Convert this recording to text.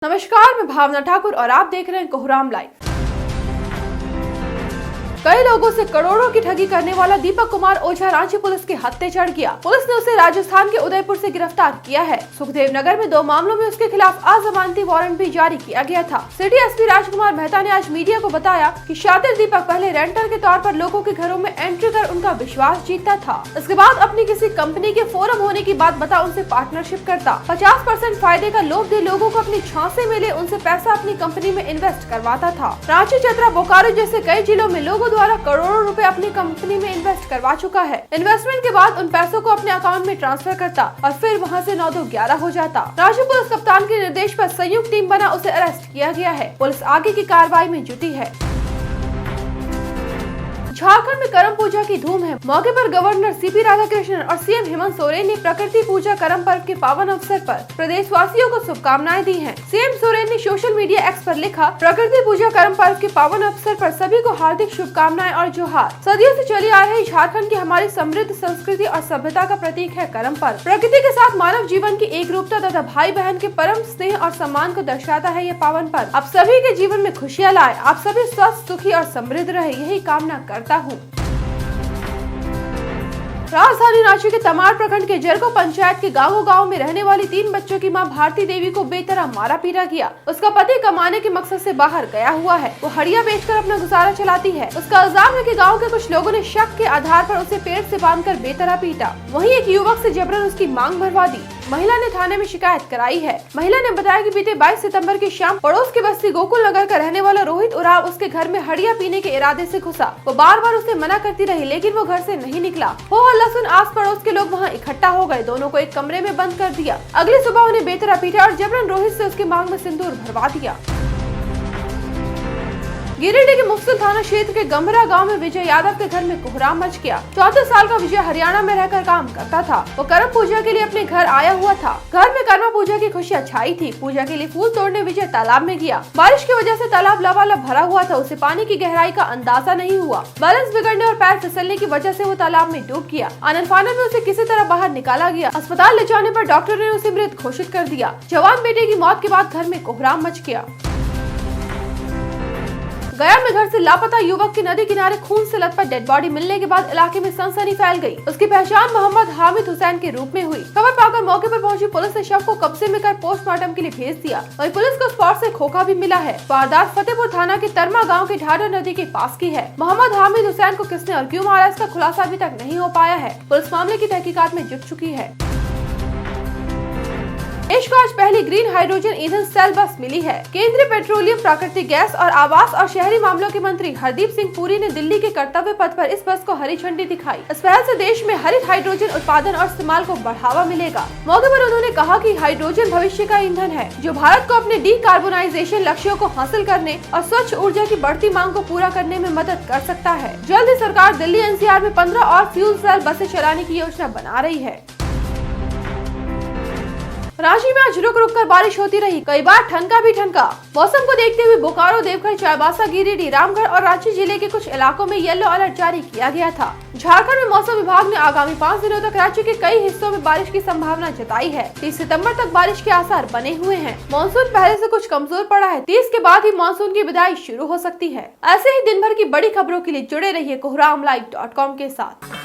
नमस्कार, मैं भावना ठाकुर और आप देख रहे हैं कोहराम लाइव। कई लोगों से करोड़ों की ठगी करने वाला दीपक कुमार ओझा रांची पुलिस के हत्थे चढ़ गया। पुलिस ने उसे राजस्थान के उदयपुर से गिरफ्तार किया है। सुखदेव नगर में 2 मामलों में उसके खिलाफ अजमानती वारंट भी जारी किया गया था। सिटी एसपी राजकुमार मेहता ने आज मीडिया को बताया कि शातिर दीपक पहले रेंटर के तौर पर लोगों के घरों में एंट्री कर उनका विश्वास जीतता था। इसके बाद अपनी किसी कंपनी के फोरम होने की बात बता उनसे पार्टनरशिप करता, 50% फायदे का लोभ दे लोगों को अपनी झांसे में ले उनसे पैसा अपनी कंपनी में इन्वेस्ट करवाता था। रांची, चतरा, बोकारो जैसे कई जिलों में लोगों द्वारा करोड़ों रुपए अपनी कंपनी में इन्वेस्ट करवा चुका है। इन्वेस्टमेंट के बाद उन पैसों को अपने अकाउंट में ट्रांसफर करता और फिर वहां से 9-11 हो जाता। रांची पुलिस कप्तान के निर्देश पर संयुक्त टीम बना उसे अरेस्ट किया गया है। पुलिस आगे की कार्रवाई में जुटी है। झारखंड में करम पूजा की धूम है। मौके पर गवर्नर सीपी राधाकृष्णन और सीएम हेमंत सोरेन ने प्रकृति पूजा करम पर्व के पावन अवसर पर प्रदेशवासियों को शुभकामनाएं दी हैं। सीएम सोरेन ने सोशल मीडिया एक्स पर लिखा, प्रकृति पूजा करम पर्व के पावन अवसर पर सभी को हार्दिक शुभकामनाएं और जोहार। सदियों से चली आ रही झारखंड की हमारी समृद्ध संस्कृति और सभ्यता का प्रतीक है करम पर्व। प्रकृति के साथ मानव जीवन की एकरूपता तथा भाई बहन के परम स्नेह और सम्मान को दर्शाता है ये पावन पर्व। आप सभी के जीवन में खुशियाँ लाए, आप सभी स्वस्थ, सुखी और समृद्ध रहे, यही कामना करता हूँ। राजधानी रांची के तमाड़ प्रखंड के जरको पंचायत के गांव में रहने वाली 3 बच्चों की मां भारती देवी को बेतरह मारा पीटा गया। उसका पति कमाने के मकसद से बाहर गया हुआ है। वो हड़िया बेचकर अपना गुजारा चलाती है। उसका इल्जाम है कि गांव के कुछ लोगों ने शक के आधार पर उसे पेड़ से बांधकर बेतरह पीटा। वहीं एक युवक से जबरन उसकी मांग भरवा दी। महिला ने थाने में शिकायत कराई है। महिला ने बताया कि बीते 22 सितंबर की शाम पड़ोस की बस्ती गोकुल नगर का रहने वाला रोहित उराव उसके घर में हड़िया पीने के इरादे से घुसा। वो बार-बार उसे मना करती रही, लेकिन वो घर से नहीं निकला। हो हल्ला सुन आस पड़ोस के लोग वहाँ इकट्ठा हो गए। दोनों को एक कमरे में बंद कर दिया। अगली सुबह उन्हें बेतरह पीटा और जबरन रोहित से उसकी मांग में सिंदूर भरवा दिया। गिरिडीह के मुफस्सिल थाना क्षेत्र के गंभरा गांव में विजय यादव के घर में कोहराम मच गया। 34 साल का विजय हरियाणा में रहकर काम करता था। वो करम पूजा के लिए अपने घर आया हुआ था। घर में कर्मा पूजा की खुशियां छाई थी। पूजा के लिए फूल तोड़ने विजय तालाब में गया। बारिश की वजह से तालाब लबालब भरा हुआ था। उसे पानी की गहराई का अंदाजा नहीं हुआ। बैलेंस बिगड़ने और पैर फिसलने की वजह से वो तालाब में डूब गया। आनन-फानन में उसे किसी तरह बाहर निकाला गया। अस्पताल ले जाने पर डॉक्टर ने उसे मृत घोषित कर दिया। जवान बेटे की मौत के बाद घर में कोहराम मच गया। गया में घर से लापता युवक की नदी किनारे खून से लथपथ डेड बॉडी मिलने के बाद इलाके में सनसनी फैल गई। उसकी पहचान मोहम्मद हामिद हुसैन के रूप में हुई। खबर पाकर मौके पर पहुंची पुलिस ने शव को कब्जे में कर पोस्टमार्टम के लिए भेज दिया। वहीं पुलिस को स्पॉट से खोखा भी मिला है। वारदात फतेहपुर थाना के तरमा गाँव के ढाढर नदी के पास की है। मोहम्मद हामिद हुसैन को किसने और क्यों मारा, इसका खुलासा अभी तक नहीं हो पाया है। पुलिस मामले की तहकीकात में जुट चुकी है। देश को आज पहली ग्रीन हाइड्रोजन ईंधन सेल बस मिली है। केंद्रीय पेट्रोलियम, प्राकृतिक गैस और आवास और शहरी मामलों के मंत्री हरदीप सिंह पुरी ने दिल्ली के कर्तव्य पथ पर इस बस को हरी झंडी दिखाई। इस पहल से देश में हरित हाइड्रोजन उत्पादन और इस्तेमाल को बढ़ावा मिलेगा। मौके पर उन्होंने कहा कि हाइड्रोजन भविष्य का ईंधन है, जो भारत को अपने डीकार्बोनाइजेशन लक्ष्यों को हासिल करने और स्वच्छ ऊर्जा की बढ़ती मांग को पूरा करने में मदद कर सकता है। जल्द ही सरकार दिल्ली एनसीआर में 15 और फ्यूल सेल बसें चलाने की योजना बना रही है। रांची में आज रुक रुक कर बारिश होती रही। कई बार ठनका भी ठनका। मौसम को देखते हुए बोकारो, देवघर, चाईबासा, गिरिडीह, रामगढ़ और रांची जिले के कुछ इलाकों में येलो अलर्ट जारी किया गया था। झारखंड में मौसम विभाग ने आगामी 5 दिनों तक राज्य के कई हिस्सों में बारिश की संभावना जताई है। 30 सितंबर तक बारिश के आसार बने हुए हैं। मानसून पहले से कुछ कमजोर पड़ा है। 30 के बाद ही मानसून की विदाई शुरू हो सकती है। ऐसे ही दिन भर की बड़ी खबरों के लिए जुड़े रहिए कोहरामलाइव.com के साथ।